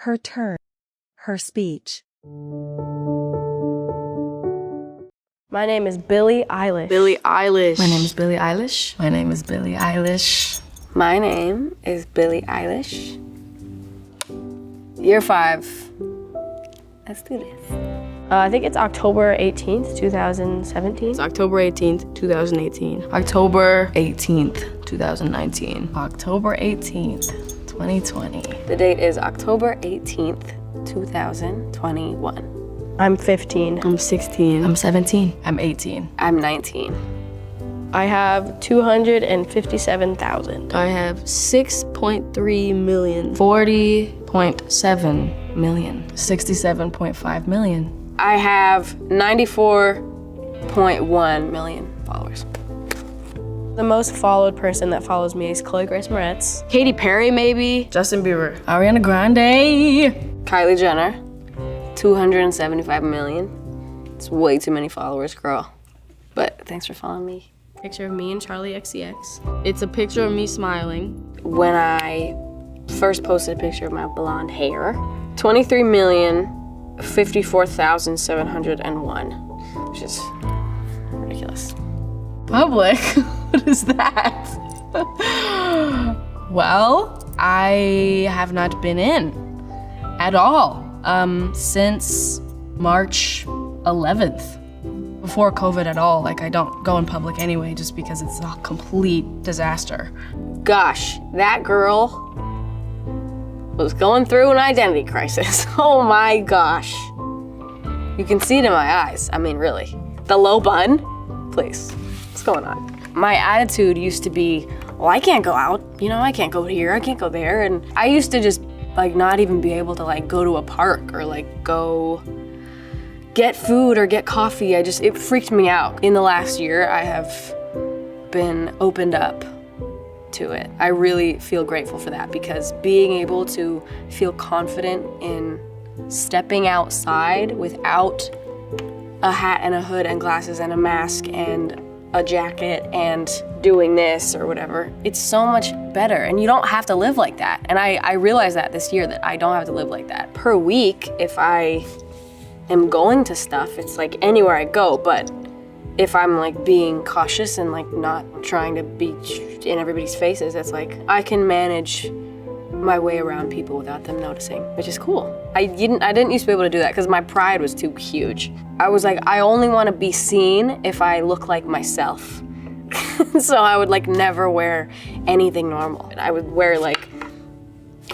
her turn, her speech. My name is Billie Eilish. Billie Eilish. My name is Billie Eilish. My name is Billie Eilish. My name is Billie Eilish. Year 5. Let's do this. I think it's October 18th, 2017. It's October 18th, 2018. October 18th, 2019. October 18th, 2020. The date is October 18th, 2021. I'm 15. I'm 16. I'm 17. I'm 18. I'm 19. I have 257,000. I have 6.3 million. 40.7 million. 67.5 million. I have 94.1 million followers. The most followed person that follows me is Chloe Grace Moretz. Katy Perry, maybe. Justin Bieber. Ariana Grande. Kylie Jenner. 275 million. It's way too many followers, girl. But thanks for following me. Picture of me and Charlie XCX. It's a picture of me smiling. When I first posted a picture of my blonde hair, 23,054,701, which is ridiculous. Public? What is that? Well, I have not been in at all since March 11th. Before COVID at all. Like, I don't go in public anyway just because it's a complete disaster. Gosh, that girl was going through an identity crisis. Oh my gosh. You can see it in my eyes. I mean, really. The low bun? Please, what's going on? My attitude used to be, well, I can't go out. You know, I can't go here, I can't go there. And I used to just, like, not even be able to, like, go to a park or, like, go get food or get coffee. It freaked me out. In the last year, I have been opened up to it. I really feel grateful for that because being able to feel confident in stepping outside without a hat and a hood and glasses and a mask and a jacket and doing this or whatever, it's so much better. And you don't have to live like that. And I realized that this year that I don't have to live like that. Per week, if I am going to stuff, it's like anywhere I go, but if I'm like being cautious and like not trying to be in everybody's faces, it's like I can manage my way around people without them noticing, which is cool. I didn't used to be able to do that because my pride was too huge. I was like, I only want to be seen if I look like myself. So I would like never wear anything normal. I would wear like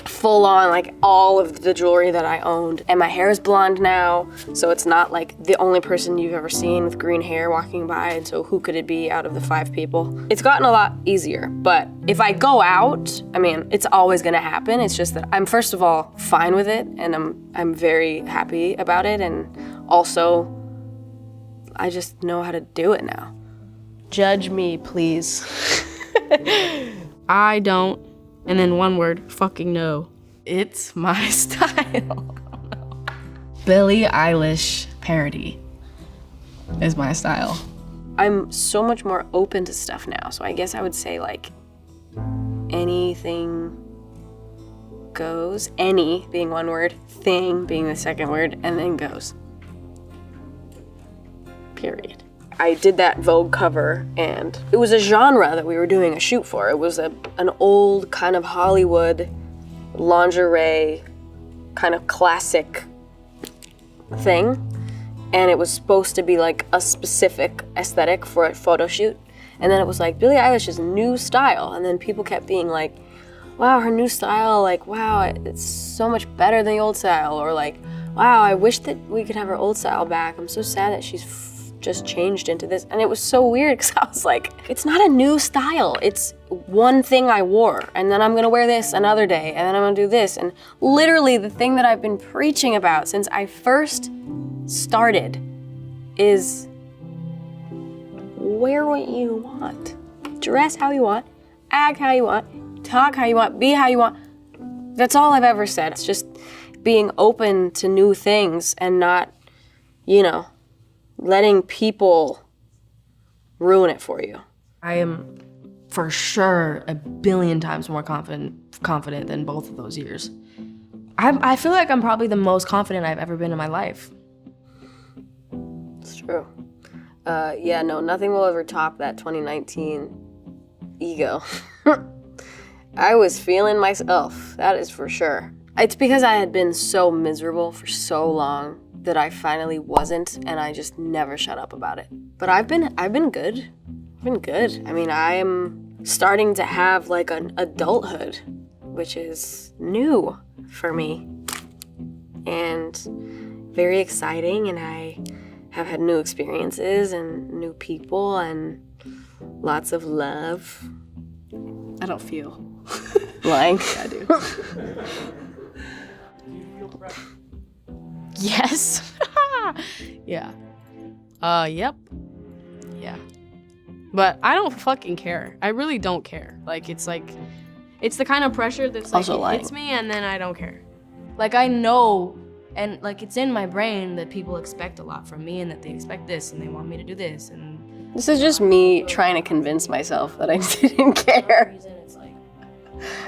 full on like all of the jewelry that I owned. And my hair is blonde now, so it's not like the only person you've ever seen with green hair walking by, and so who could it be out of the 5 people? It's gotten a lot easier, but if I go out, I mean, it's always gonna happen. It's just that I'm first of all fine with it, and I'm very happy about it, and also I just know how to do it now. Judge me, please. I don't. And then one word, fucking no. It's my style. Billie Eilish parody is my style. I'm so much more open to stuff now, so I guess I would say like anything goes. Any being one word, thing being the second word, and then goes. Period. I did that Vogue cover, and it was a genre that we were doing a shoot for. It was an old kind of Hollywood lingerie kind of classic thing, and it was supposed to be like a specific aesthetic for a photo shoot. And then it was like Billie Eilish's new style, and then people kept being like, wow, her new style, like, wow, it's so much better than the old style, or like, wow, I wish that we could have her old style back. I'm so sad that she's just changed into this. And it was so weird because I was like, it's not a new style. It's one thing I wore, and then I'm gonna wear this another day, and then I'm gonna do this. And literally the thing that I've been preaching about since I first started is wear what you want. Dress how you want, act how you want, talk how you want, be how you want. That's all I've ever said. It's just being open to new things and not, you know, letting people ruin it for you. I am for sure a billion times more confident than both of those years. I feel like I'm probably the most confident I've ever been in my life. It's true. Yeah, no, nothing will ever top that 2019 ego. I was feeling myself, that is for sure. It's because I had been so miserable for so long that I finally wasn't, and I just never shut up about it. But I've been good. I've been good. I mean, I am starting to have like an adulthood, which is new for me and very exciting, and I have had new experiences and new people and lots of love. I don't feel. Lying? Yeah, I do. Yes. Yeah. Yep. Yeah. But I don't fucking care. I really don't care. Like, it's the kind of pressure that's like, Also it hits me and then I don't care. Like, I know, and like, it's in my brain that people expect a lot from me and that they expect this and they want me to do this. And This is just me trying to convince myself that I didn't care.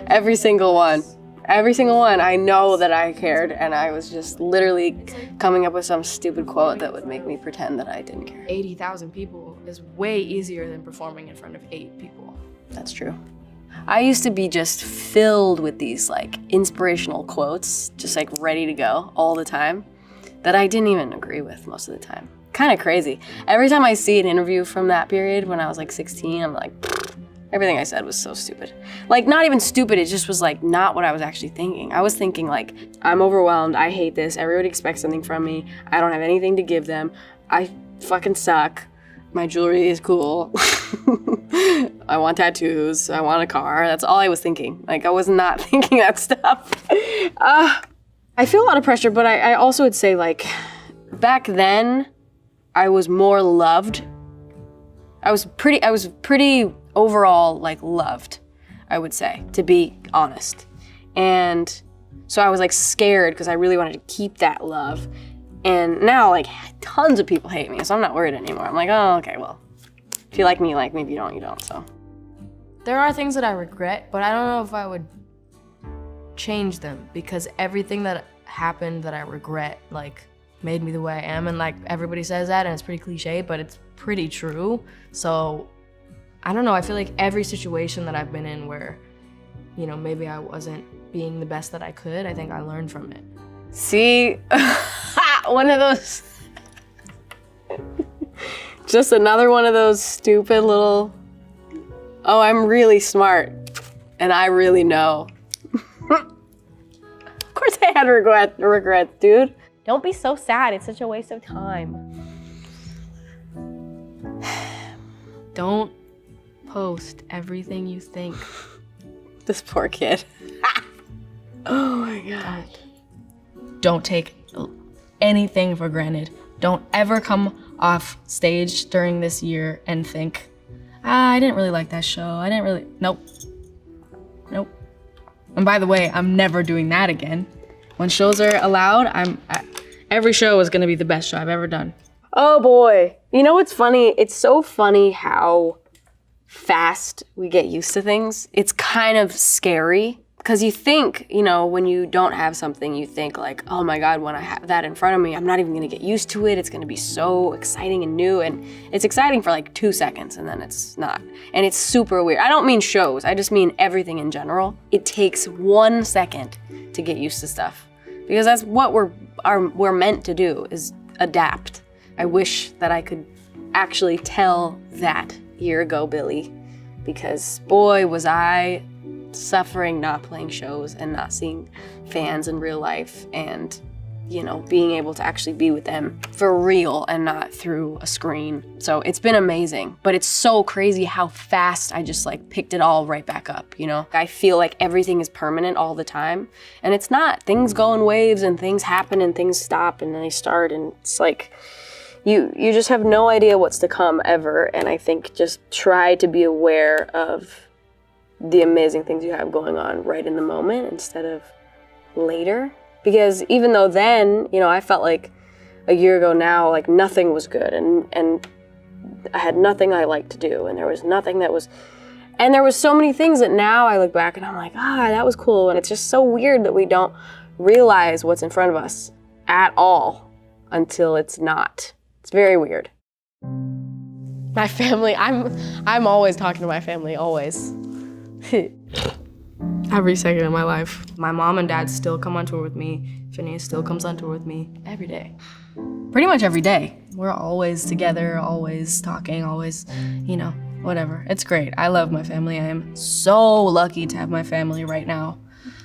Every single one. Every single one, I know that I cared, and I was just literally coming up with some stupid quote that would make me pretend that I didn't care. 80,000 people is way easier than performing in front of 8 people. That's true. I used to be just filled with these like inspirational quotes, just like ready to go all the time, that I didn't even agree with most of the time. Kind of crazy. Every time I see an interview from that period when I was like 16, I'm like, everything I said was so stupid. Like, not even stupid, it just was like not what I was actually thinking. I was thinking like, I'm overwhelmed, I hate this, everybody expects something from me, I don't have anything to give them, I fucking suck, my jewelry is cool, I want tattoos, I want a car, that's all I was thinking. Like, I was not thinking that stuff. I feel a lot of pressure, but I also would say like, back then, I was more loved. I was pretty overall like loved, I would say, to be honest. And so I was like scared because I really wanted to keep that love. And now like tons of people hate me, so I'm not worried anymore. I'm like, oh, okay, well, if you like me, like, maybe you don't, so. There are things that I regret, but I don't know if I would change them because everything that happened that I regret like made me the way I am, and like everybody says that and it's pretty cliche, but it's pretty true. So I don't know, I feel like every situation that I've been in where, you know, maybe I wasn't being the best that I could, I think I learned from it. See, one of those, just another one of those stupid little, oh, I'm really smart and I really know. Of course I had regrets, dude. Don't be so sad, it's such a waste of time. Don't post everything you think. This poor kid. Oh my God. Don't take anything for granted. Don't ever come off stage during this year and think, I didn't really like that show. Nope. And by the way, I'm never doing that again. When shows are allowed, every show is gonna be the best show I've ever done. Oh boy. You know what's funny? It's so funny how fast we get used to things. It's kind of scary because you think, you know, when you don't have something, you think like, oh my God, when I have that in front of me, I'm not even gonna get used to it. It's gonna be so exciting and new. And it's exciting for like 2 seconds and then it's not. And it's super weird. I don't mean shows, I just mean everything in general. It takes 1 second to get used to stuff because that's what we're meant to do, is adapt. I wish that I could actually tell that year ago Billie, because boy was I suffering not playing shows and not seeing fans in real life and, you know, being able to actually be with them for real and not through a screen. So it's been amazing, but it's so crazy how fast I just like picked it all right back up, you know? I feel like everything is permanent all the time, and it's not. Things go in waves and things happen and things stop and then they start, and it's like, you just have no idea what's to come ever. And I think just try to be aware of the amazing things you have going on right in the moment instead of later. Because even though then, you know, I felt like a year ago now, like nothing was good and I had nothing I liked to do, and there was nothing that was, and there was so many things that now I look back and I'm like, that was cool. And it's just so weird that we don't realize what's in front of us at all until it's not. It's very weird. My family, I'm always talking to my family, always. Every second of my life. My mom and dad still come on tour with me. Phineas still comes on tour with me every day. Pretty much every day. We're always together, always talking, always, whatever. It's great. I love my family. I am so lucky to have my family right now.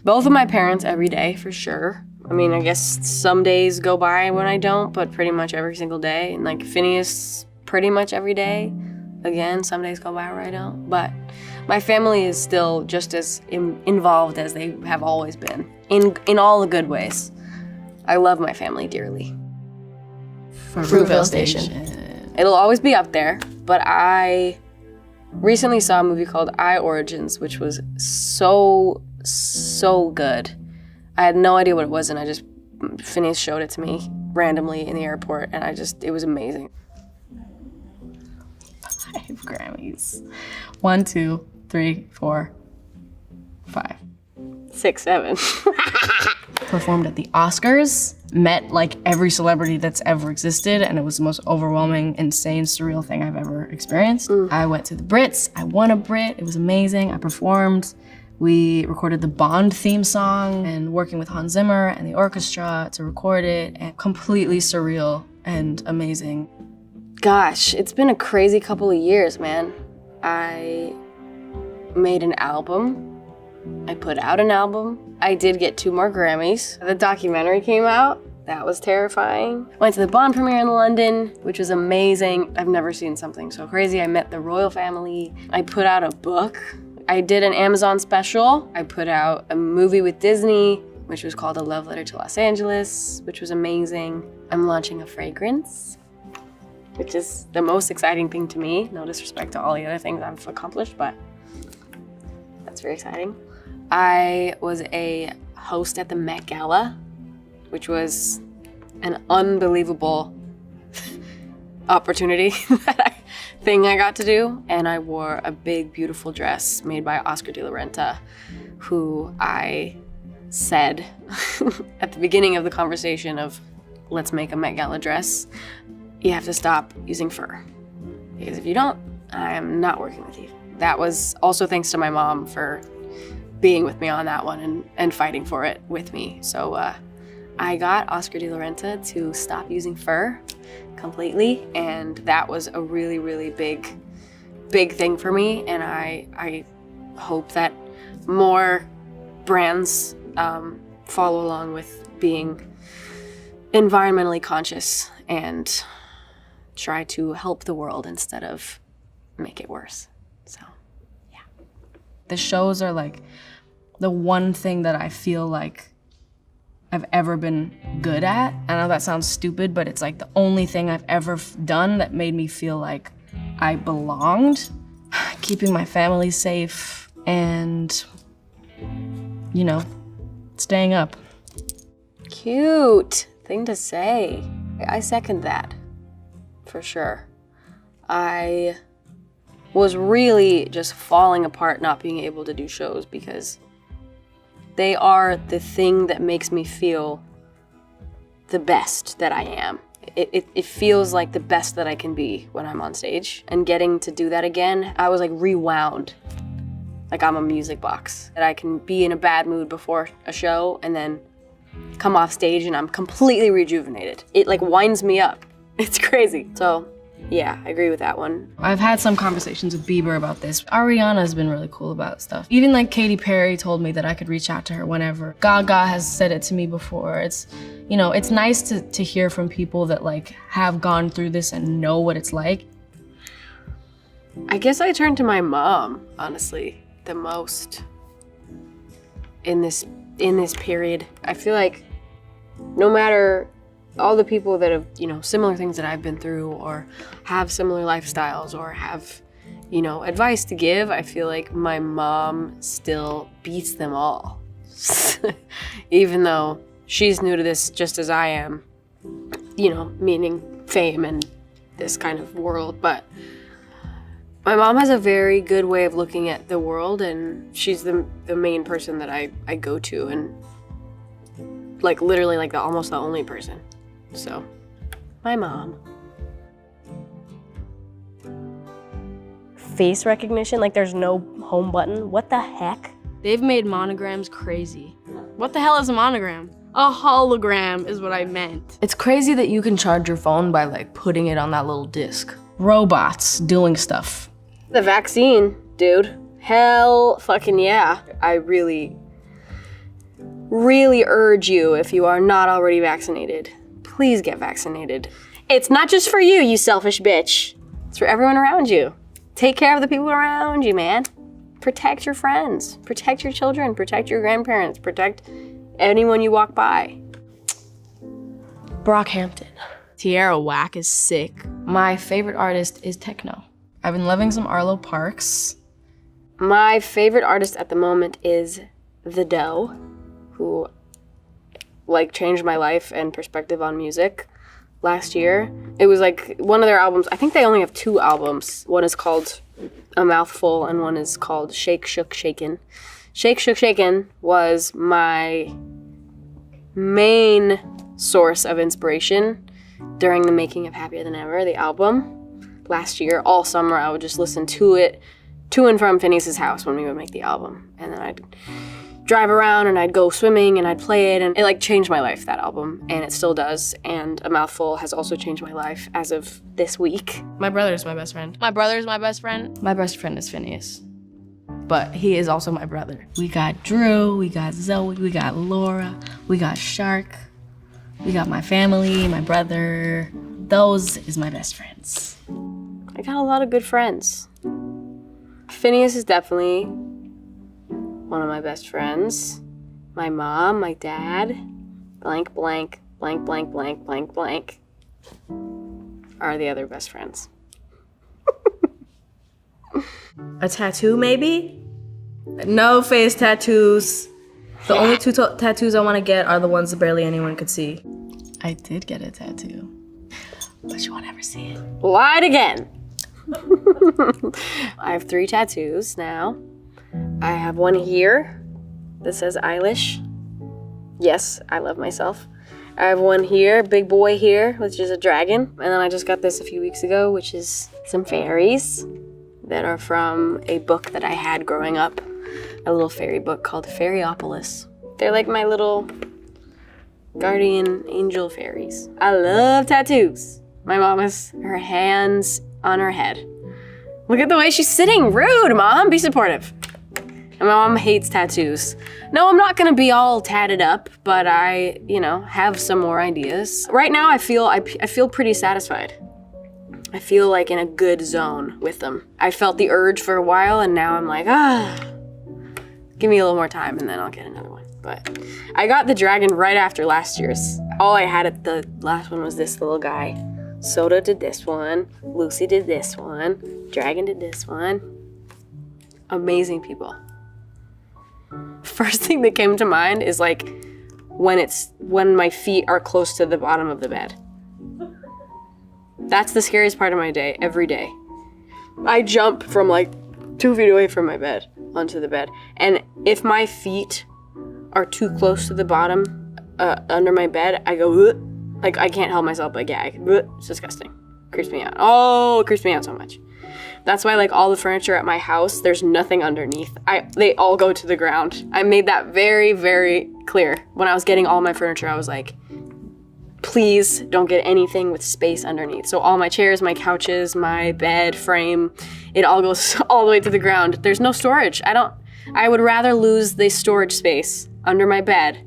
Both of my parents every day, for sure. I mean, I guess some days go by when I don't, but pretty much every single day. And like Phineas, pretty much every day. Again, some days go by where I don't. But my family is still just as involved as they have always been, in all the good ways. I love my family dearly. Fruitvale Station. It'll always be up there, but I recently saw a movie called I Origins, which was so good. I had no idea what it was, and Phineas showed it to me randomly in the airport, and it was amazing. 5 Grammys. 1, 2, 3, 4, 5. 6, 7. Performed at the Oscars, met like every celebrity that's ever existed, and it was the most overwhelming, insane, surreal thing I've ever experienced. I went to the Brits, I won a Brit, it was amazing. I performed. We recorded the Bond theme song and working with Hans Zimmer and the orchestra to record it, and completely surreal and amazing. Gosh, it's been a crazy couple of years, man. I made an album. I put out an album. I did get 2 more Grammys. The documentary came out. That was terrifying. Went to the Bond premiere in London, which was amazing. I've never seen something so crazy. I met the royal family. I put out a book. I did an Amazon special. I put out a movie with Disney, which was called A Love Letter to Los Angeles, which was amazing. I'm launching a fragrance, which is the most exciting thing to me. No disrespect to all the other things I've accomplished, but that's very exciting. I was a host at the Met Gala, which was an unbelievable opportunity thing I got to do. And I wore a big, beautiful dress made by Oscar de la Renta, who I said at the beginning of the conversation of, let's make a Met Gala dress, you have to stop using fur. Because if you don't, I am not working with you. That was also thanks to my mom for being with me on that one and fighting for it with me. So I got Oscar de la Renta to stop using fur completely, and that was a really, really big thing for me. And I hope that more brands follow along with being environmentally conscious and try to help the world instead of make it worse. So, yeah. The shows are like the one thing that I feel like I've ever been good at. I know that sounds stupid, but it's like the only thing I've ever done that made me feel like I belonged. Keeping my family safe and, staying up. Cute thing to say. I second that, for sure. I was really just falling apart not being able to do shows because they are the thing that makes me feel the best that I am. It feels like the best that I can be when I'm on stage. And getting to do that again, I was like rewound. Like I'm a music box. That I can be in a bad mood before a show and then come off stage and I'm completely rejuvenated. It like winds me up. It's crazy. So yeah, I agree with that one. I've had some conversations with Bieber about this. Ariana's been really cool about stuff. Even like Katy Perry told me that I could reach out to her whenever. Gaga has said it to me before. It's, it's nice to hear from people that like have gone through this and know what it's like. I guess I turn to my mom, honestly, the most in this period. I feel like no matter all the people that have, similar things that I've been through or have similar lifestyles or have, advice to give, I feel like my mom still beats them all. Even though she's new to this just as I am, meaning fame and this kind of world. But my mom has a very good way of looking at the world, and she's the main person that I go to. And like literally like almost the only person. So, my mom. Face recognition, like there's no home button. What the heck? They've made monograms crazy. What the hell is a monogram? A hologram is what I meant. It's crazy that you can charge your phone by like putting it on that little disc. Robots doing stuff. The vaccine, dude. Hell fucking yeah. I really urge you, if you are not already vaccinated, please get vaccinated. It's not just for you, you selfish bitch. It's for everyone around you. Take care of the people around you, man. Protect your friends, protect your children, protect your grandparents, protect anyone you walk by. Brockhampton. Tierra Whack is sick. My favorite artist is techno. I've been loving some Arlo Parks. My favorite artist at the moment is The Doe, who like changed my life and perspective on music last year. It was like one of their albums. I think they only have 2 albums. One is called A Mouthful and one is called Shake, Shook, Shaken. Shake, Shook, Shaken was my main source of inspiration during the making of Happier Than Ever, the album. Last year, all summer, I would just listen to it to and from Phineas's house when we would make the album. And then I'd drive around and I'd go swimming and I'd play it, and it like changed my life, that album, and it still does. And A Mouthful has also changed my life as of this week. My brother's my best friend. My brother's my best friend. My best friend is Phineas, but he is also my brother. We got Drew, we got Zoe, we got Laura, we got Shark, we got my family, my brother. Those is my best friends. I got a lot of good friends. Phineas is definitely one of my best friends. My mom, my dad, blank, blank, blank, blank, blank, blank, blank, are the other best friends. A tattoo, maybe? No face tattoos. The only 2 tattoos I want to get are the ones that barely anyone could see. I did get a tattoo, but you won't ever see it. Lied again. I have 3 tattoos now. I have one here that says Eilish. Yes, I love myself. I have one here, big boy here, which is a dragon. And then I just got this a few weeks ago, which is some fairies that are from a book that I had growing up. A little fairy book called Fairyopolis. They're like my little guardian angel fairies. I love tattoos. My mom has her hands on her head. Look at the way she's sitting. Rude, Mom. Be supportive. And my mom hates tattoos. No, I'm not gonna be all tatted up, but I, have some more ideas. Right now, I feel pretty satisfied. I feel like in a good zone with them. I felt the urge for a while, and now I'm like, give me a little more time, and then I'll get another one. But I got the dragon right after last year's. All I had at the last one was this little guy. Soda did this one, Lucy did this one, Dragon did this one. Amazing people. First thing that came to mind is like when my feet are close to the bottom of the bed. That's the scariest part of my day, every day. I jump from like 2 feet away from my bed onto the bed. And if my feet are too close to the bottom under my bed, I go, ugh. Like I can't help myself but gag. Ugh. It's disgusting. Creeps me out. Oh, it creeps me out so much. That's why like all the furniture at my house, there's nothing underneath. They all go to the ground. I made that very, very clear. When I was getting all my furniture, I was like, please don't get anything with space underneath. So all my chairs, my couches, my bed frame, it all goes all the way to the ground. There's no storage. I would rather lose the storage space under my bed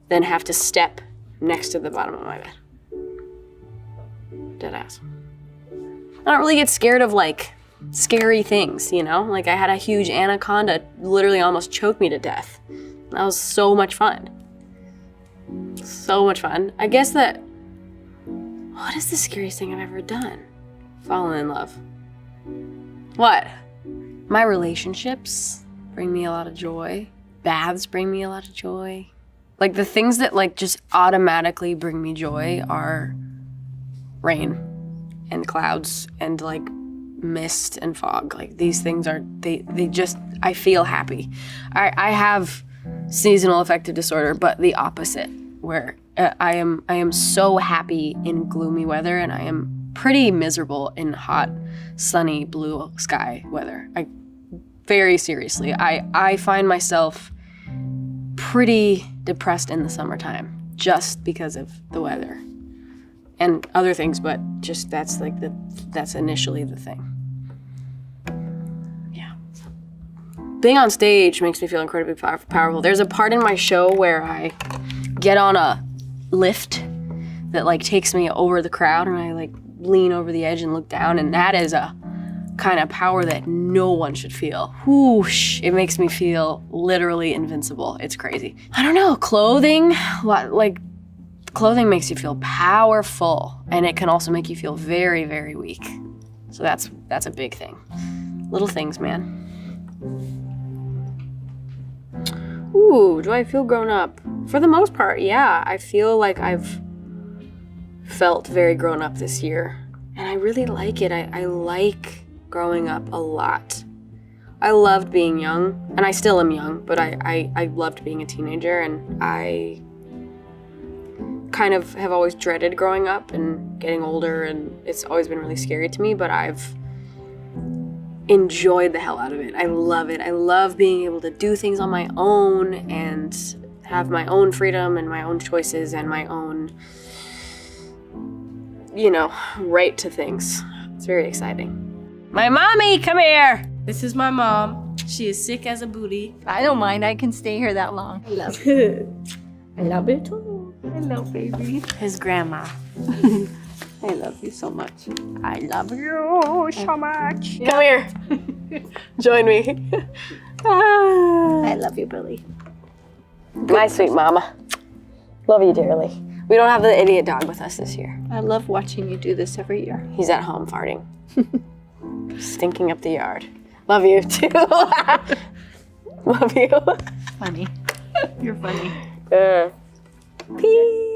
than have to step next to the bottom of my bed. Deadass. I don't really get scared of like scary things, Like I had a huge anaconda literally almost choke me to death. That was so much fun. So much fun. I guess what is the scariest thing I've ever done? Fallen in love. What? My relationships bring me a lot of joy. Baths bring me a lot of joy. Like the things that like just automatically bring me joy are rain and clouds and like mist and fog. Like these things are, they just, I feel happy. I have seasonal affective disorder, but the opposite. where I am so happy in gloomy weather, and I am pretty miserable in hot, sunny, blue sky weather. Very seriously, I find myself pretty depressed in the summertime just because of the weather and other things, but just that's initially the thing. Yeah. Being on stage makes me feel incredibly powerful. There's a part in my show where I get on a lift that like takes me over the crowd, and I like lean over the edge and look down, and that is a kind of power that no one should feel. Whoosh, it makes me feel literally invincible. It's crazy. I don't know, clothing makes you feel powerful, and it can also make you feel very, very weak. So that's a big thing. Little things, man. Ooh, do I feel grown up? For the most part, yeah. I feel like I've felt very grown up this year, and I really like it. I like growing up a lot. I loved being young, and I still am young, but I loved being a teenager, and I kind of have always dreaded growing up and getting older, and it's always been really scary to me, but I've enjoyed the hell out of it. I love it. I love being able to do things on my own and have my own freedom and my own choices and my own, right to things. It's very exciting. My mommy, come here. This is my mom. She is sick as a booty. I don't mind. I can stay here that long. I love it. I love it too. Hello, baby. His grandma. I love you so much. I love you so much. Come here. Join me. I love you, Billie. My sweet mama. Love you dearly. We don't have the idiot dog with us this year. I love watching you do this every year. He's at home farting. Stinking up the yard. Love you too. Love you. Funny. You're funny. Peace.